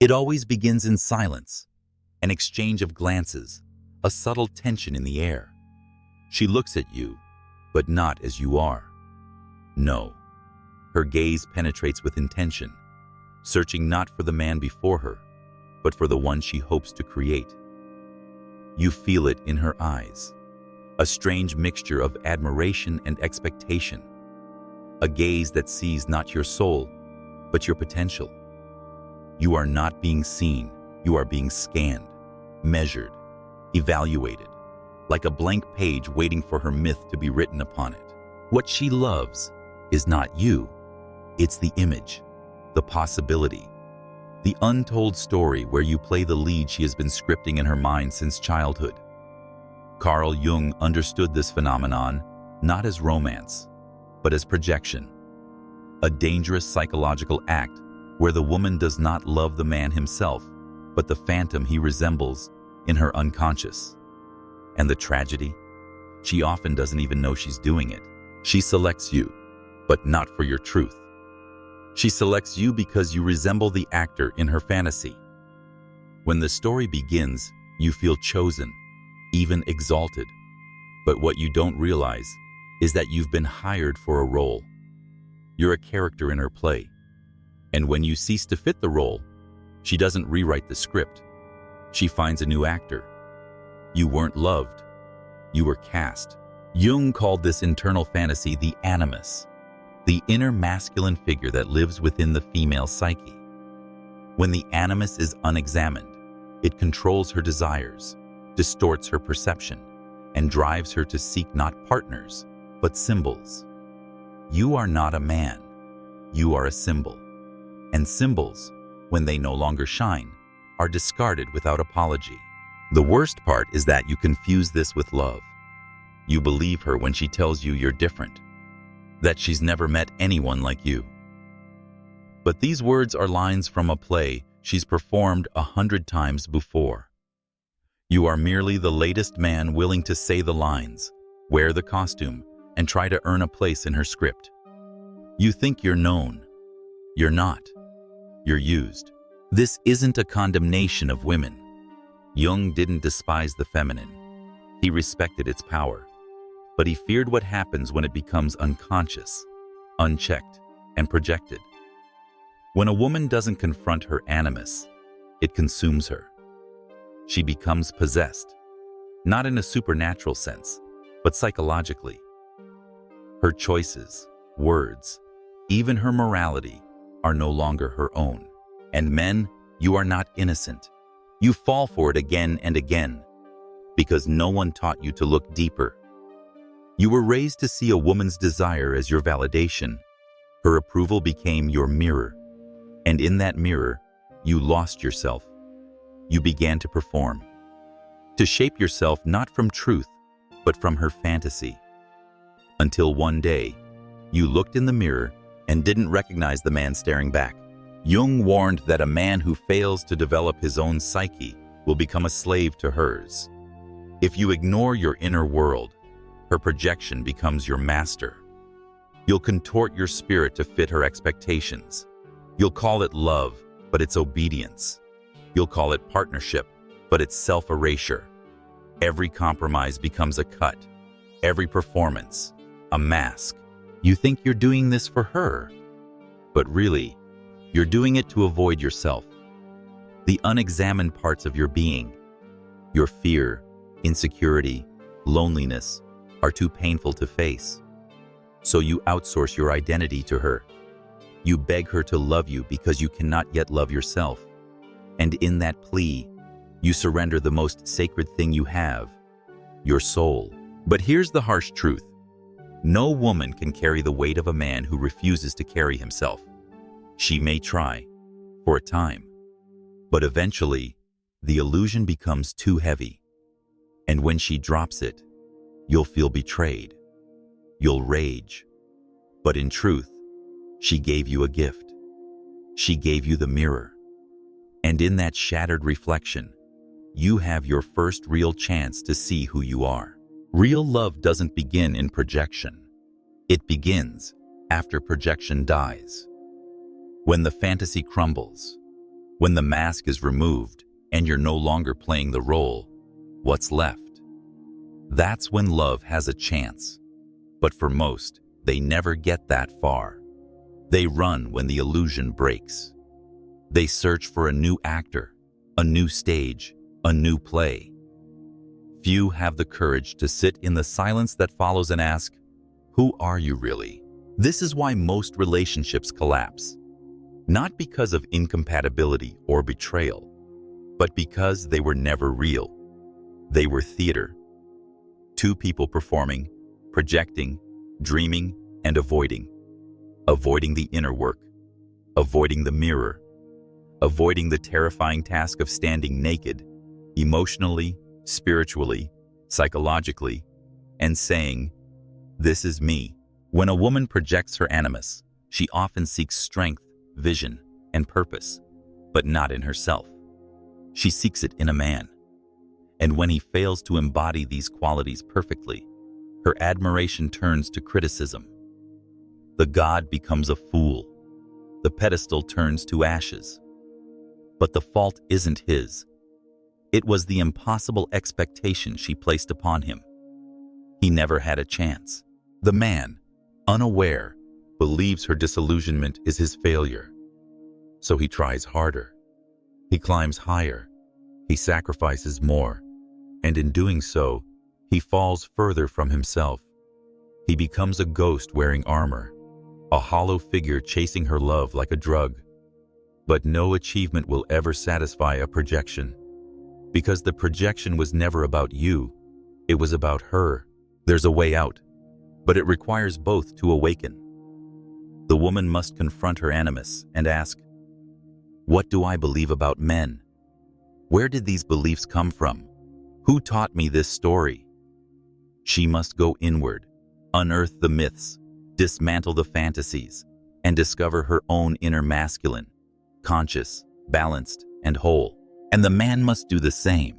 It always begins in silence, an exchange of glances, a subtle tension in the air. She looks at you, but not as you are. No, her gaze penetrates with intention, searching not for the man before her, but for the one she hopes to create. You feel it in her eyes, a strange mixture of admiration and expectation, a gaze that sees not your soul, but your potential. You are not being seen, you are being scanned, measured, evaluated, like a blank page waiting for her myth to be written upon it. What she loves is not you, it's the image, the possibility, the untold story where you play the lead she has been scripting in her mind since childhood. Carl Jung understood this phenomenon not as romance, but as projection, a dangerous psychological act where the woman does not love the man himself, but the phantom he resembles in her unconscious. And the tragedy? She often doesn't even know she's doing it. She selects you, but not for your truth. She selects you because you resemble the actor in her fantasy. When the story begins, you feel chosen, even exalted. But what you don't realize is that you've been hired for a role. You're a character in her play. And when you cease to fit the role, she doesn't rewrite the script. She finds a new actor. You weren't loved. You were cast. Jung called this internal fantasy the Animus, the inner masculine figure that lives within the female psyche. When the Animus is unexamined, it controls her desires, distorts her perception, and drives her to seek not partners, but symbols. You are not a man. You are a symbol. And symbols, when they no longer shine, are discarded without apology. The worst part is that you confuse this with love. You believe her when she tells you you're different, that she's never met anyone like you. But these words are lines from a play she's performed 100 times before. You are merely the latest man willing to say the lines, wear the costume, and try to earn a place in her script. You think you're known. You're not. You're used. This isn't a condemnation of women. Jung didn't despise the feminine. He respected its power. But he feared what happens when it becomes unconscious, unchecked, and projected. When a woman doesn't confront her animus, it consumes her. She becomes possessed, not in a supernatural sense, but psychologically. Her choices, words, even her morality are no longer her own. And men, you are not innocent. You fall for it again and again, because no one taught you to look deeper. You were raised to see a woman's desire as your validation. Her approval became your mirror. And in that mirror, you lost yourself. You began to perform. To shape yourself not from truth, but from her fantasy. Until one day, you looked in the mirror and didn't recognize the man staring back. Jung warned that a man who fails to develop his own psyche will become a slave to hers. If you ignore your inner world, her projection becomes your master. You'll contort your spirit to fit her expectations. You'll call it love, but it's obedience. You'll call it partnership, but it's self-erasure. Every compromise becomes a cut. Every performance, a mask. You think you're doing this for her, but really, you're doing it to avoid yourself. The unexamined parts of your being, your fear, insecurity, loneliness, are too painful to face. So you outsource your identity to her. You beg her to love you because you cannot yet love yourself. And in that plea, you surrender the most sacred thing you have, your soul. But here's the harsh truth. No woman can carry the weight of a man who refuses to carry himself. She may try, for a time, but eventually, the illusion becomes too heavy. And when she drops it, you'll feel betrayed. You'll rage. But in truth, she gave you a gift. She gave you the mirror. And in that shattered reflection, you have your first real chance to see who you are. Real love doesn't begin in projection. It begins after projection dies. When the fantasy crumbles, When the mask is removed and you're no longer playing the role, what's left? That's when love has a chance. But for most, they never get that far. They run when the illusion breaks. They search for a new actor, a new stage, a new play. Few have the courage to sit in the silence that follows and ask, "Who are you really?" This is why most relationships collapse. Not because of incompatibility or betrayal, but because they were never real. They were theater. Two people performing, projecting, dreaming, and avoiding. Avoiding the inner work, avoiding the mirror, avoiding the terrifying task of standing naked, emotionally, spiritually, psychologically, and saying, "This is me." When a woman projects her animus, she often seeks strength, vision, and purpose, but not in herself. She seeks it in a man. And when he fails to embody these qualities perfectly, her admiration turns to criticism. The god becomes a fool. The pedestal turns to ashes. But the fault isn't his. It was the impossible expectation she placed upon him. He never had a chance. The man, unaware, believes her disillusionment is his failure. So he tries harder. He climbs higher. He sacrifices more. And in doing so, he falls further from himself. He becomes a ghost wearing armor, a hollow figure chasing her love like a drug. But no achievement will ever satisfy a projection, because the projection was never about you, it was about her. There's a way out, but it requires both to awaken. The woman must confront her animus and ask, "What do I believe about men? Where did these beliefs come from? Who taught me this story?" She must go inward, unearth the myths, dismantle the fantasies, and discover her own inner masculine, conscious, balanced, and whole. And the man must do the same.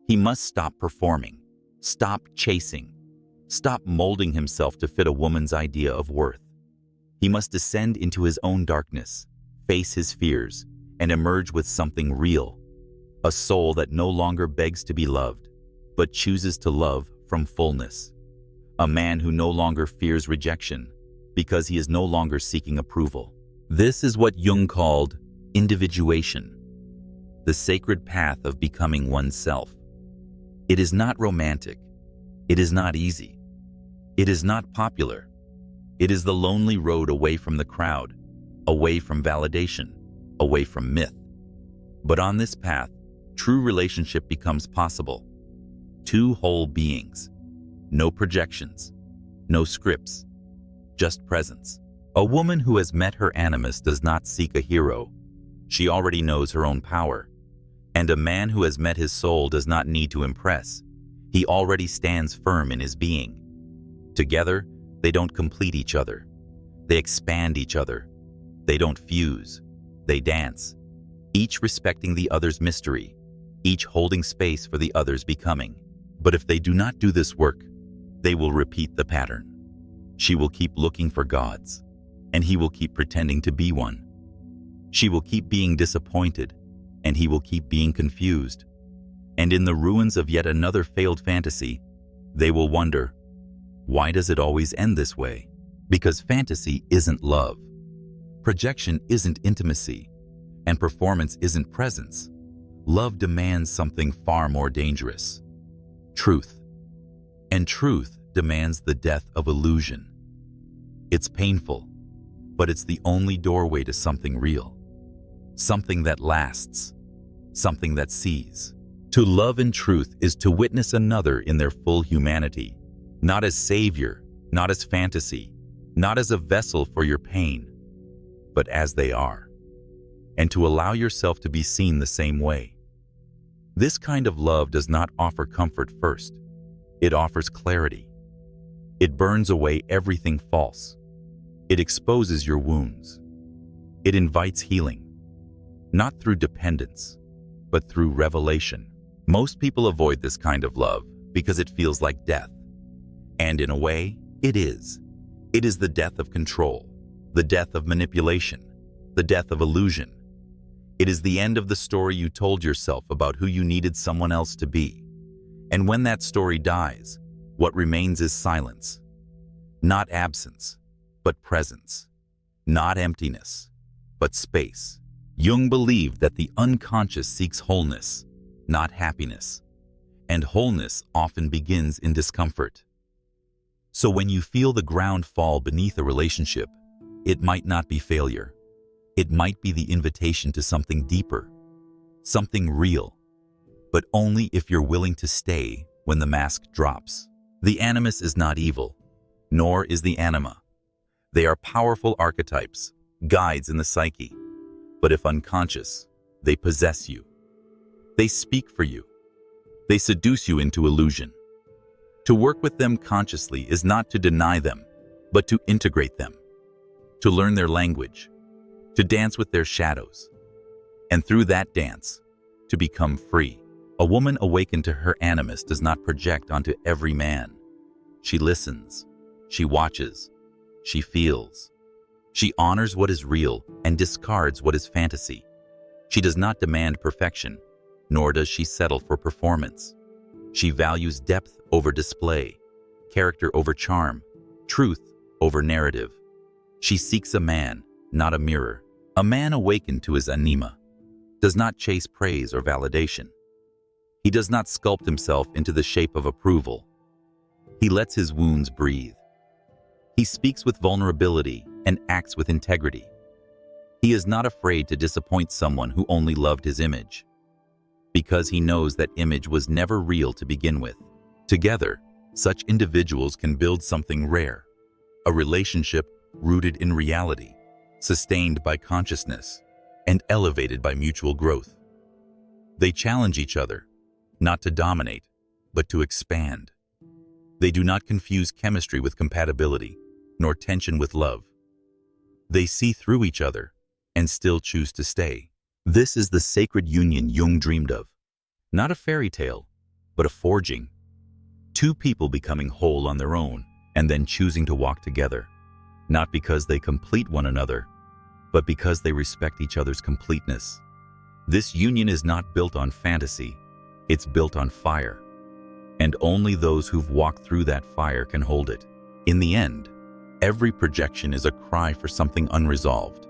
He must stop performing, stop chasing, stop molding himself to fit a woman's idea of worth. He must descend into his own darkness, face his fears, and emerge with something real. A soul that no longer begs to be loved, but chooses to love from fullness. A man who no longer fears rejection, because he is no longer seeking approval. This is what Jung called individuation, the sacred path of becoming oneself. It is not romantic. It is not easy. It is not popular. It is the lonely road away from the crowd, away from validation, away from myth. But on this path, true relationship becomes possible. Two whole beings. No projections. No scripts. Just presence. A woman who has met her animus does not seek a hero. She already knows her own power. And a man who has met his soul does not need to impress. He already stands firm in his being. Together, they don't complete each other. They expand each other. They don't fuse. They dance. Each respecting the other's mystery. Each holding space for the other's becoming. But if they do not do this work, they will repeat the pattern. She will keep looking for gods, and he will keep pretending to be one. She will keep being disappointed, and he will keep being confused. And in the ruins of yet another failed fantasy, they will wonder, why does it always end this way? Because fantasy isn't love. Projection isn't intimacy, and performance isn't presence. Love demands something far more dangerous. Truth. And truth demands the death of illusion. It's painful, but it's the only doorway to something real. Something that lasts. Something that sees. To love in truth is to witness another in their full humanity, not as savior, not as fantasy, not as a vessel for your pain, but as they are, and to allow yourself to be seen the same way. This kind of love does not offer comfort first. It offers clarity. It burns away everything false. It exposes your wounds. It invites healing, not through dependence, but through revelation. Most people avoid this kind of love because it feels like death. And in a way, it is. It is the death of control, the death of manipulation, the death of illusion. It is the end of the story you told yourself about who you needed someone else to be. And when that story dies, what remains is silence. Not absence, but presence. Not emptiness, but space. Jung believed that the unconscious seeks wholeness, not happiness. And wholeness often begins in discomfort. So when you feel the ground fall beneath a relationship, it might not be failure. It might be the invitation to something deeper, something real, but only if you're willing to stay when the mask drops. The Animus is not evil, nor is the Anima. They are powerful archetypes, guides in the psyche, but if unconscious, they possess you. They speak for you. They seduce you into illusion. To work with them consciously is not to deny them, but to integrate them, to learn their language, to dance with their shadows, and through that dance, to become free. A woman awakened to her animus does not project onto every man. She listens, she watches, she feels. She honors what is real and discards what is fantasy. She does not demand perfection, nor does she settle for performance. She values depth over display, character over charm, truth over narrative. She seeks a man, not a mirror. A man awakened to his Anima does not chase praise or validation. He does not sculpt himself into the shape of approval. He lets his wounds breathe. He speaks with vulnerability and acts with integrity. He is not afraid to disappoint someone who only loved his image, because he knows that image was never real to begin with. Together, such individuals can build something rare, a relationship rooted in reality, sustained by consciousness, and elevated by mutual growth. They challenge each other, not to dominate, but to expand. They do not confuse chemistry with compatibility, nor tension with love. They see through each other and still choose to stay. This is the sacred union Jung dreamed of. Not a fairy tale, but a forging. Two people becoming whole on their own and then choosing to walk together, not because they complete one another, but because they respect each other's completeness. This union is not built on fantasy, it's built on fire. And only those who've walked through that fire can hold it. In the end, every projection is a cry for something unresolved.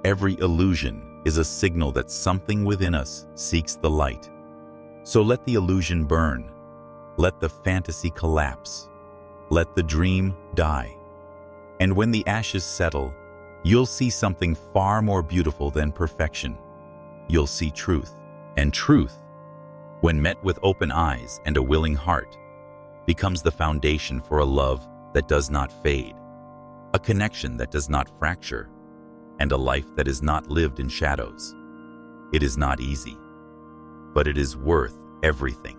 Every illusion is a signal that something within us seeks the light. So let the illusion burn. Let the fantasy collapse. Let the dream die. And when the ashes settle, you'll see something far more beautiful than perfection. You'll see truth. And truth, when met with open eyes and a willing heart, becomes the foundation for a love that does not fade, a connection that does not fracture, and a life that is not lived in shadows. It is not easy, but it is worth everything.